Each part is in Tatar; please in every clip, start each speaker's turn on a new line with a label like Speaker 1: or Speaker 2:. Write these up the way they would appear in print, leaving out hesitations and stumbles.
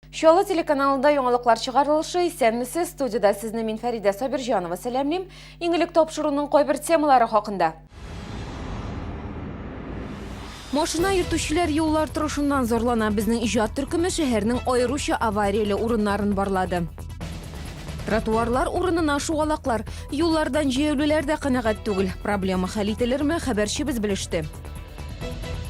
Speaker 1: Şoла телеканалында яңалыклар чыгарылышы исәнмесез, студияда сезне мин Фәрида Сабирҗанова сәламлим. Иңгелек тапшыруның кайбер темалары хакында. Машина йөртүчеләр юллар торышыннан зорлана. Безнең иҗат төркеме шәһәрнең аеруча аварияле урыннарын барлады. Тротуарлар урынына шугалаклар, юллардан җәяүлеләр дә канәгать түгел. Проблема хәл ителерме, хәбәрчебез белеште.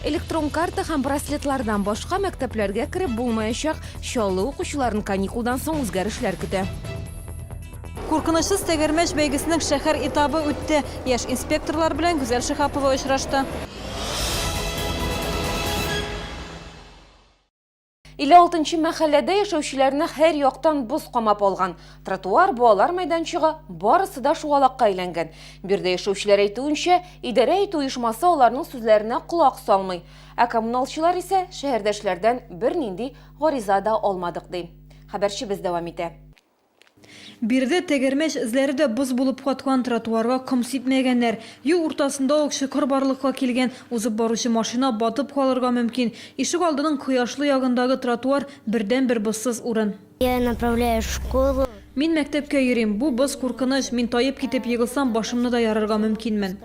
Speaker 1: Электрон карта һәм браслетлардан башка мәктәпләргә кереп булмаячак, Чаллы укучыларын каникулдан соң үзгәрешләр көтә.
Speaker 2: Куркынычсыз тәгәрмәч бәйгесенең шәһәр этабы үтте. Яшь инспекторлар белән Гүзәл Шихапова очрашты.
Speaker 1: 56-нчы мәхәлләдә яшәүчеләрне һәр яктан боз камап алган. Тротуар, балалар мәйданчыгы барысы да шугалакка әйләнгән. Бирдә яшәүчеләр әйтүенчә, идарә итү оешмасы аларның сүзләренә колак салмый. Ә коммуналчылар исә шәһәрдәшләрдән бернинди гариза да алмадык ди. Хәбәрчебез дәвам итә.
Speaker 2: Бирде тәгәрмәч эзләре дә боз булып каткан тротуарга ком сипмәгәннәр. Юл уртасында ук шикыр барлыкка килгән узып баручы машина батып калырга мөмкин. Ишек алдының кояшлы ягындагы тротуар бердән-бер бозсыз урын.
Speaker 3: Я направляю в школу.
Speaker 2: Мин мәктәпкә йөрим. Бу боз куркыныч. Мин таеп китеп егылсам, башымны да ярырга мөмкинмен.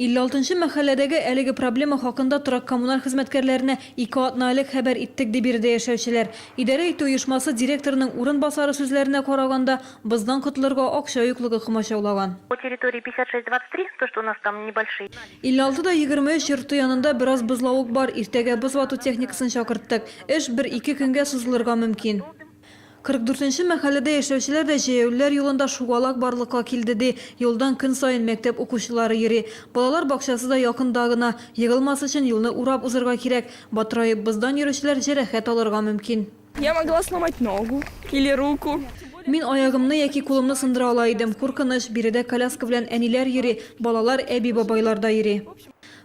Speaker 2: 56-нчы мәхәлләдәге әлеге проблема хакында торак коммуналь хезмәткәрләренә 2 атналык хәбәр иттек дип бирде яшәүчеләр. Идарә итү оешмасы директорының урынбасары сүзләренә караганда, быздан котылырга акча юклыгы комачаулаган.
Speaker 4: По территории 56-23, то, что у нас там небольшие.
Speaker 2: 56-23 йорты янында бераз бозлавык бар. Иртәгә боз вату техникасын чакырттык. Эш 1-2 көнгә сузылырга мөмкин. 44-нчы мәхәлләдә яшәүчеләр дә җәяүлеләр юлында шугалак барлыкка килде ди. Юлдан көн сайын мәктәп укучылары йөри. Балалар бакчасы да якында гына. Егылмас өчен юлны урап узырга кирәк. Батраеп быздан йөрүчеләр җәрәхәт алырга мөмкин.
Speaker 5: Я могла сломать ногу или руку.
Speaker 2: Мин аягымны яки кулымны сындыра ала идем. Куркыныч, биредә коляска белән әниләр йөри, балалар әби-бабайлар да йөри.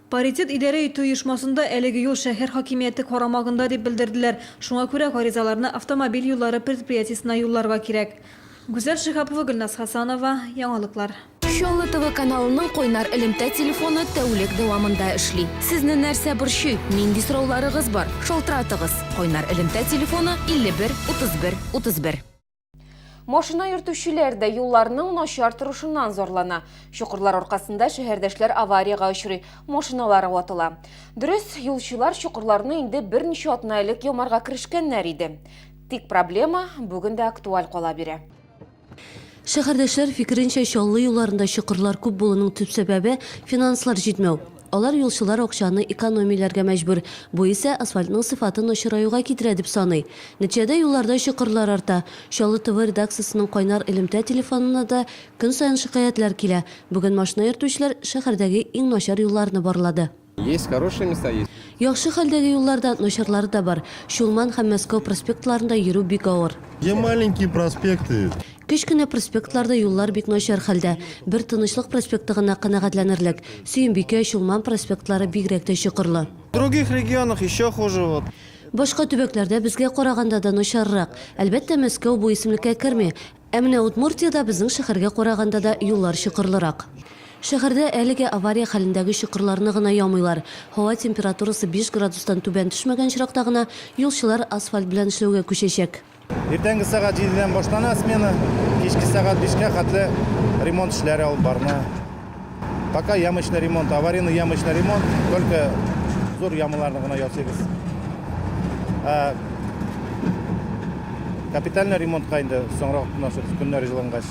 Speaker 2: Паритет идарә итү оешмасында әлеге юл шәһәр хакимияте карамагында дип белдерделәр. Шуңа күрә гаризаларны автомобиль юллары предприятиесына юлларга кирәк. Гүзәл Шихапова, Гөлназ Хасанова, яңалыклар.
Speaker 1: Чаллы ТВ каналының кайнар элемтә телефоны тәүлек дәвамында эшли. Сезне нәрсә борчый? Нинди сорауларыгыз бар? Шалтыратыгыз. Кайнар элемтә телефоны 51 31 31. Машина йөртүчеләр дә юлларның начар торышыннан зорлана. Чукырлар аркасында шәһәрдәшләр аварияга очрый, машиналары ватыла. Дөрес, юлчылар чукырларны инде берничә атна элек ямарга керешкәннәр иде. Тик проблема бүген дә актуаль кала бирә.
Speaker 6: Шәһәрдәшләр фикеренчә, Чаллы юлларында чукырлар күп булуның төп сәбәбе финанслар җитмәү. Алар юлчылар акчаны экономияләргә мәҗбүр. Бу исә асфальтның сыйфатын начараюга китерә дип саный. Нәтиҗәдә юлларда чокырлар арта. Чаллы ТВ редакциясының кайнар элемтә телефонына да көн сайын шикаятьләр килә. Бүген машина йөртүчеләр шәһәрдәге иң начар юлларны барлады.
Speaker 7: Есть хорошие места, есть.
Speaker 6: Яхшы хәлдәге юлларда начарлары да бар. Шулман һәм Мәскәү проспектларында йөрү бик авыр.
Speaker 8: Где маленькие проспекты?
Speaker 6: Кечкенә проспектларда юллар бик начар хәлдә. Бер Тынычлык проспекты гына канәгатьләнерлек. Сөембикә, Шулман проспектлары бигрәк тә чокырлы.
Speaker 8: В других регионах еще хуже. Вот.
Speaker 6: Башка төбәкләрдә безгә караганда да начаррак. Әлбәттә, Мәскәү бу исемлеккә керми. Ә менә Удмуртиядә безнең шәһәргә караганда да юллар чокырлырак. Шәһәрдә әлегә авария хәлендәге чокырларны гына ямыйлар. Һава температурасы 5 градустан түбән төшмәгән чиракта гына юлчылар асфальт белән эшләүгә күчәчәк.
Speaker 9: Иртәнге сәгать 7-дән башлана смена, кичке сәгать 5-кә хәтле ремонт эшләре алып барына. Пока ямочный ремонт, аварийный ямочный ремонт, только зур ямаларны гына ясыйбыз. Капитальный ремонтка инде соңрак көннәр җылынгач.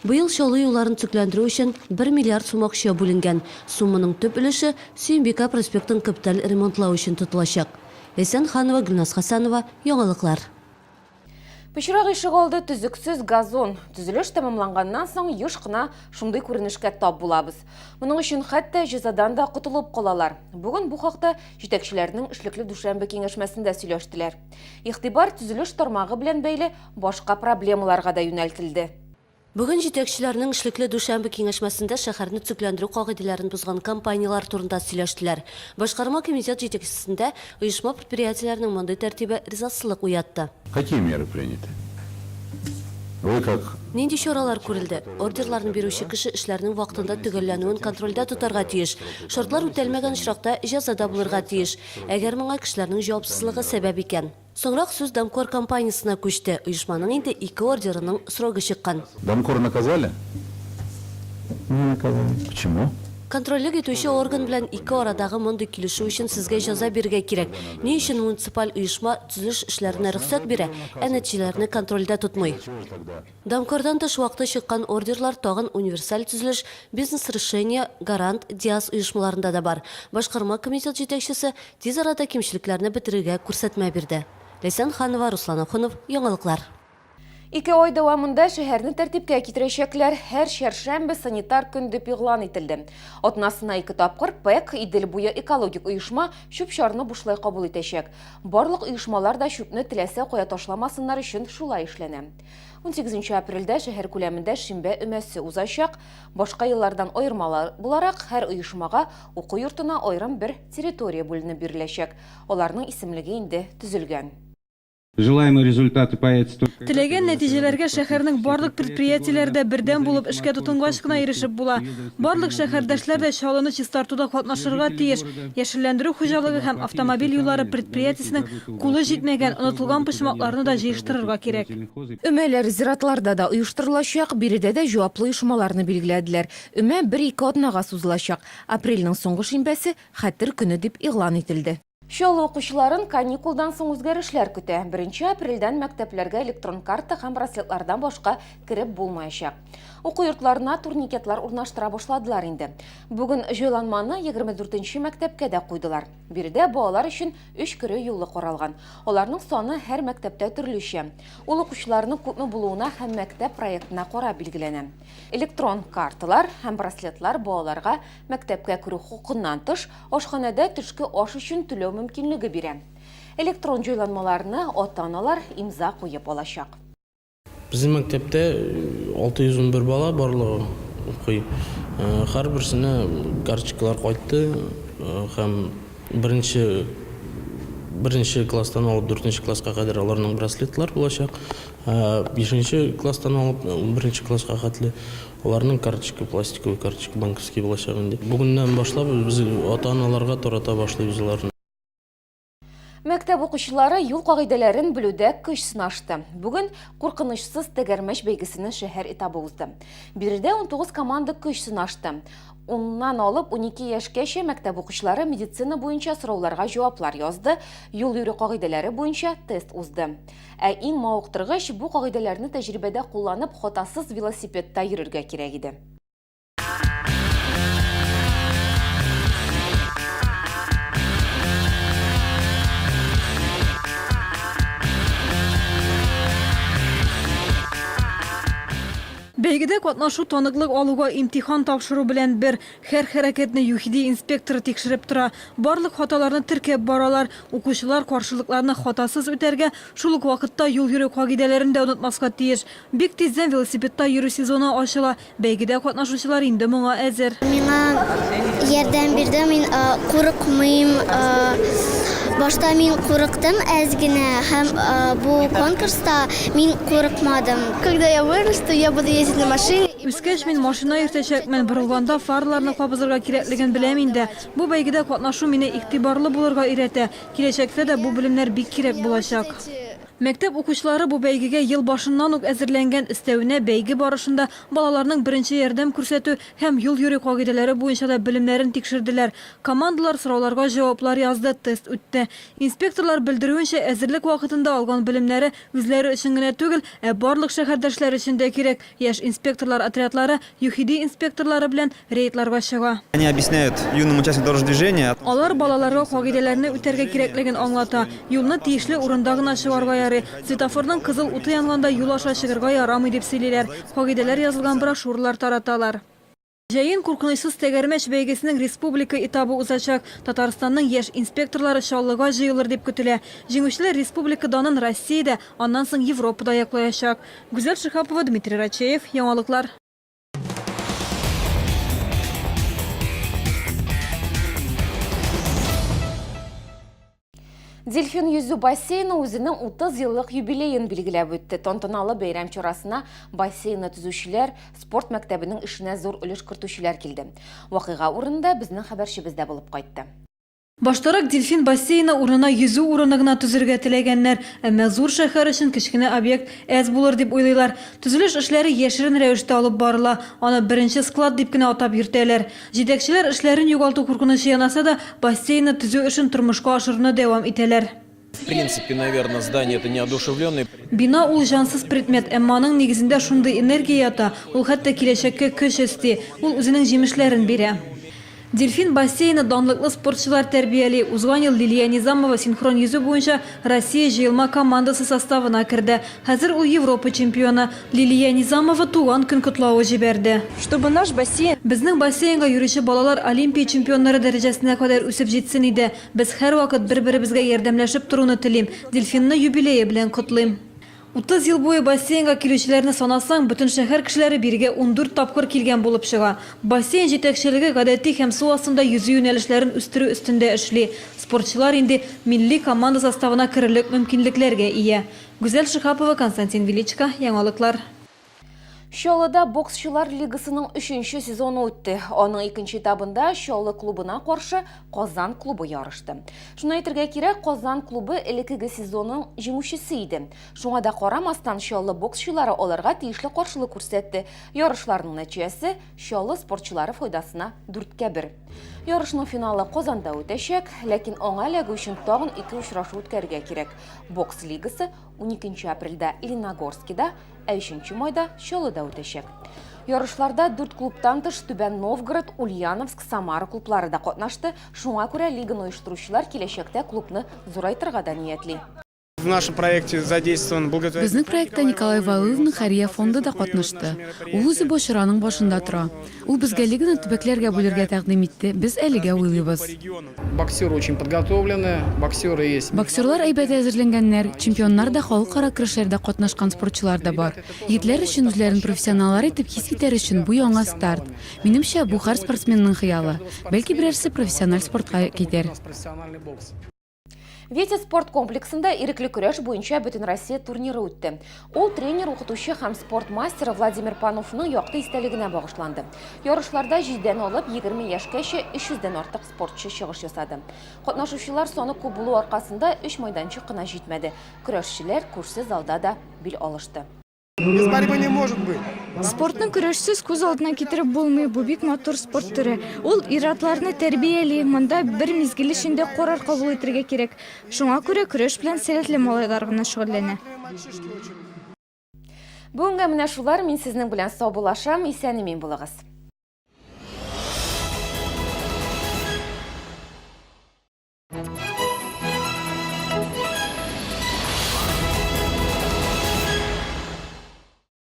Speaker 6: Быел Чаллы юлларын төзекләндерү өчен 1 миллиард сум акча бүленгән. Сумманың төп өлеше Сөембикә проспектын капиталь ремонтлау өчен тотылачак. Әсән Ханова, Гөлназ Хасанова, яңалыклар.
Speaker 1: Пычрак ишек алды төзексез газон. Төзелеш тәмамланганнан соң еш кына шундый күренешкә тап булабыз. Моның өчен хәтта җәзадан да котылып калалар. Бүген бу хакта җитәкчеләрнең эшлекле дүшәмбе киңәшмәсендә сөйләштеләр. Игътибар төзелеш тармагы белән бәйле башка проблемаларга да юнәлтелде.
Speaker 6: Бүген җитәкчеләрнең эшлекле дүшәмбе киңәшмәсендә шәһәрне төзекләндерү кагыйдәләрен бозган компаниялар турында сөйләштеләр. Башкарма комитет җитәкчесендә оешма предприятиеләрнең мондый тәртибе ризасызлык уятты.
Speaker 10: Какие меры приняты?
Speaker 7: Вы как
Speaker 6: Нинди чаралар күрелде? Ордерларны бирүче кеше эшләрнең вакытында төгәлләнүен контрольдә тотарга тиеш. Шартлар үтәлмәгән очракта җәзада булырга тиеш. Әгәр моңа кешеләрнең җавапсызлыгы сәбәп икән. Соңрак сүз Дамкор компаниясына күчте. Оешманың инде 2 ордерының срогы чыккан.
Speaker 7: Дамкор наказали?
Speaker 10: Не наказали.
Speaker 7: Почему?
Speaker 6: Контрольлек итүче орган белән 2 арадагы мондый килешү өчен сезгә җәза бирергә кирәк. Ни өчен муниципаль оешма төзелеш эшләренә рөхсәт бирә, ә нәтиҗәләрне контрольдә тотмый? Дамкордан тыш вакыты чыккан ордерлар тагын универсаль төзелеш, бизнес решение, гарант, диаз оешмаларында да бар. Башкарма комитет җитәкчесе тиз арада кимчелекләрне бетерергә күрсәтмә бирде. Ләйсән Ханова, Руслан Ахунов, Яңалыклар.
Speaker 1: 2 ай дәвамында шәһәрне тәртипкә китерәчәкләр һәр чәршәмбе санитар көн дип игълан ителде. Атнасына 2 тапкыр ПЭК Идел буе экологик оешма чүп-чарны бушлай кабул итәчәк. Барлык оешмалар да чүпне теләсә кая ташламасыннар өчен шулай эшләнә. 18 апрельдә шәһәр күләмендә шимбә өмәсе узачак. Башка еллардан аермалар буларак һәр оешмага уку йортына аерым бер территория бүленеп биреләчәк. Аларның исемлеге инде төзелгән.
Speaker 10: Желаемые результаты появятся только...
Speaker 2: Теләгән нәтиҗәләргә шәһәрнең барлык предприятиеләрдә бердәм булып эшкә тотынгач кына ирешеп була. Барлык шәһәрдәшләр дә чалыны чистартуда катнашырга тиеш. Яшелләндерү хуҗалыгы һәм автомобиль юллары предприятиесенең кулы җитмәгән онытылган почмакларны да җыештырырга кирәк.
Speaker 1: Өмәләр зиратларда да оештырылачак, биредә дә җаваплы оешмаларны билгеләделәр. Өмә 1-2 атнага сузылачак. Апрельнең соңгы шимбәсе хәтер көне дип игълан ителде. Шул укучыларын каникулдан соң үзгәрешләр көтә. 1 апрельдән мәктәпләргә электрон карта һәм браслетлардан башка кирип булмаячак. Уку йортларына турникетлар урнаштыра башладылар инде. Бүген җайланманы 24-нче мәктәпкә дә куйдылар. Биредә балалар өчен 3 кире юлы каралган. Аларның саны һәр мәктәптә төрлечә. Ул укучыларның күпме булуына һәм мәктәп проектына карап билгеләнә. Электрон карталар һәм браслетлар балаларга мәктәпкә керү хукукыннан тыш ашханәдә төшке аш өчен түләү мөмкинлеге бирә. Электрон җайланмаларны ата-аналар имза куеп алачак.
Speaker 11: Bizim мәктәптә 611 бала барлыгы укый. Һәр берсенә карточкалар кайтты һәм беренче класстан алып 4нче класска кадәр аларның браслетлар булачак. 5нче класстан алып 1нче класска хәтле аларның карточка, пластиковый карточка, банковский булачак инде. Бүгеннән башлап без ата-аналарга тарата башлыйбыз аларны.
Speaker 1: Мәктәп укучылары юл кагыйдәләрен белүдә көч сынашты. Бүген куркынычсыз тәгәрмәч бәйгесенең шәһәр этабы узды. Биредә 19 команда көч сынашты. 10ннан алып 12 яшькәчә мәктәп укучылары медицина буенча сорауларга җаваплар язды, юл йөрү кагыйдәләре буенча тест узды. Ә иң мавыктыргыч бу кагыйдәләрне тәҗрибәдә кулланып хатасыз велосипедта йөрергә кирәк иде.
Speaker 2: Бәйгедә катнашу таныклык алуга имтихан тапшыру белән бер һәр хәрәкәтне ЮХИДИ инспекторы тикшереп тора. Барлык хаталарны теркәп баралар. Укучылар каршылыкларны хатасыз үтәргә, шул ук вакытта юл йөрү кагыйдәләрен дә онытмаска тиеш. Бик тиздән велосипедта йөрү сезоны ачыла. Бәйгедә катнашучылар инде моңа әзер.
Speaker 3: Миңа ярдәм бирде, мин курыкмыйм. Башта мин курыктым әзгенә һәм бу конкурста мин курыкмадым. Когда я вырасту, я буду ездить на машине.
Speaker 2: Үскәч мин машина йөртәчәкмен, борылганда фарларны кабызырга кирәклеген беләм инде. Бу бәйгедә катнашу мине игътибарлы булырга өйрәтә. Киләчәктә дә бу белемнәр бик кирәк булачак. Мәктәп укучылары бу бәйгегә ел башыннан ук әзерләнгән өстәвенә бәйге барышында балаларның беренче ярдәм күрсәтү һәм юл йөрү кагыйдәләре буенча да белемнәрен тикшерделәр. Командалар сорауларга җаваплар язды, тест үтте. Инспекторлар белдерүенчә, әзерлек вакытында алган белемнәре үзләре өчен генә түгел, ә барлык шәһәрдәшләр өчен дә кирәк. Яшь инспекторлар отрядлары ЮХИДИ инспекторлары белән рейдларга чыга.
Speaker 12: Они объясняют юным участникам дорожного движения.
Speaker 2: Алар балаларга кагыйдәләрне үтәргә кирәклеген аңлата. Юлны тиешле урында гына чыгарга светофорның кызыл уты янганда юл аша чыгарга ярамый дип сөйлиләр. Кагыйдәләр язылган брошюралар тараталар. Җәен куркынычсыз тәгәрмәч бәйгесенең республика этабы узачак. Татарстанның яшь инспекторлары Чаллыга җыелыр дип көтелә. Җиңүчеләр республика данын Россиядә, аннан соң Европада яклаячак. Гүзәл Шихапова, Дмитрий Рачеев, Яңалыклар.
Speaker 1: Дельфин yüzü бассейні өзінің 30 yıllık юбилейін белгілеп өтті. Тонтоналы бейрам чорасына бассейні түзушілер, спорт мәктәбінің ішіне зор үлеш кіртушілер келді. Вақиға орында біздің хабаршыбызда болып қайтты.
Speaker 2: Баштарак дельфин бассейны урынына yüзү урыны гына түзергә теләгәннәр, әмма зур шәһәр өчен кечкенә объект әз булыр дип уйлыйлар. Төзелеш эшләре яшерен рәвештә алып барыла, аны беренче склад дип кенә атап йөртәләр. Җитәкчеләр эшләрен югалту куркынычы янаса да, бассейны төзү эшен тормышка ашыруны дәвам итәләр.
Speaker 7: В принципе, наверное, здание это неодушевленное.
Speaker 2: Бина ул җансыз предмет, әмма аның нигезендә шундый энергия ята, ул хәтта киләчәккә көч өсти, ул үзенең җимешләрен бирә. Дельфин бассейны данлыклы спортчылар тәрбияли. Узган ел Лилия Низамова синхрон йөзү буенча Россия җыелма командасы составына керде. Хәзер ул Европа чемпионы. Лилия Низамова туган көн котлавы җибәрде.
Speaker 5: Чтобы наш бассейн...
Speaker 2: Безнең бассейнга йөрүче балалар олимпия чемпионнары дәрәҗәсенә кадәр үсеп җитсен иде. Без һәрвакыт бер-беребезгә ярдәмләшеп торуны телим. Дельфинны юбилее белән котлыйм. 30 ел буе бассейнга килүчеләрне санасаң, бөтен шәһәр кешеләре бирегә 14 тапкыр килгән булып чыга. Бассейн җитәкчелеге гадәти һәм су астында йөзү юнәлешләрен үстерү өстендә эшли. Спортчылар инде милли команда составына керерлек мөмкинлекләргә ия. Гүзәл Шихапова, Константин Величко, Яңалыклар.
Speaker 1: Шолыда боксчылар лигасының 3-нче сезоны үтте. Оның 2-нче этабында Шолы клубына каршы Казан клубы ярышты. Шуны әйтергә кирәк, Казан клубы элекеге сезонның җиңүчесе иде. Шуңа да карамастан Шолы боксчылары аларга тиешле каршылык күрсәтте. Ярышларның нәтиҗәсе Шолы спортчылары файдасына 4-1. Ярышның финалы Казанда үтәчәк, ләкин аңа эләгү өчен тагын 2 очрашу үткәрергә кирәк. Бокс лигасы 12 апрельдә Леногорскида, 3 майда Шолыда үтәчәк. Ярышларда 4 клубтан тыш Түбән Новгород, Ульяновск, Самара клублары да катнашты. Шуңа күрә лиганы оештыручылар киләчәктә клубны зурайтырга да ниятли.
Speaker 7: В нашем проекте задействован благотворительный...
Speaker 13: Безнең проектта Николай Валуевның Хәрия фонды да катнашты. Ул үзе башараның башында тора. Ул безгә лиганы төбәкләргә бүләргә тәкъдим итте. Без әлегә уйлыйбыз.
Speaker 7: Боксеры очень подготовлены, боксеры есть.
Speaker 13: Боксерлар әйбәт әзерләнгәннәр, чемпионнар да халыкара көрәшләрдә катнашкан спортчылар да бар. Егетләр өчен үзләрен профессионаллар итеп хис итәр өчен бу яңа старт. Минемчә, бу һәр спортсменның хыялы. Бәлки берәрсе профессиональ спортка китәр.
Speaker 1: Ветер спорт комплексында ирекле көрәш буенча бөтен Россия турниры үтте. Ул тренер, укытучы һәм спорт мастері Владимир Пановның якты истәлегенә багышланды. Ярышларда 7-дән алып 20 яшькәчә 300-дән артык спортчы чыгыш ясады. Катнашучылар саны күп булу аркасында 3 майданчык кына җитмәде. Көрәшчеләр күрше залда да бил алышты.
Speaker 7: Без борьбы не может быть.
Speaker 5: Спортның көрәшсез күз алдына китереп булмый, бу бик матур спорт түрі. Ул ир-атларны тәрбияли, монда бер мизгел эчендә карар кабул итәргә кирәк. Шуңа күрә көрәш белән сәләтле малайлар гына шөгыльләнә.
Speaker 1: Бүгенгә менә шулар, мин сезнең белән саубулашам, исән-имин булыгыз.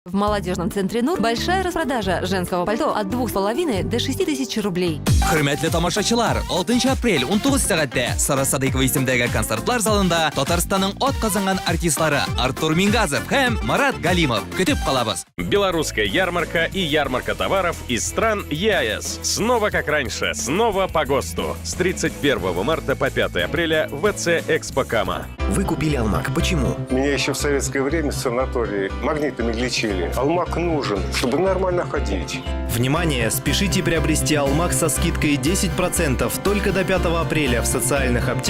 Speaker 14: В молодежном центре НУР большая распродажа женского пальто от 2500 до 6000 рублей.
Speaker 15: Хөрмәтле тамашачылар, 6 апрель 19 сәгатьтә Сара Садыкова исемдәге концертлар залында Татарстанның ат казанган артистлары Артур Мингазов һәм Марат Галимов көтеп калабыз.
Speaker 16: Белорусская ярмарка и ярмарка товаров из стран ЕАЭС. Снова как раньше, снова по ГОСТу. С 31 марта по 5 апреля в ВЦ Экспо Кама.
Speaker 17: Вы купили Алмак. Почему?
Speaker 18: Меня еще в советское время в санатории магнитами лечили. Алмак нужен, чтобы нормально ходить.
Speaker 17: Внимание! Спешите приобрести Алмак со скидкой 10% только до 5 апреля в социальных аптеках.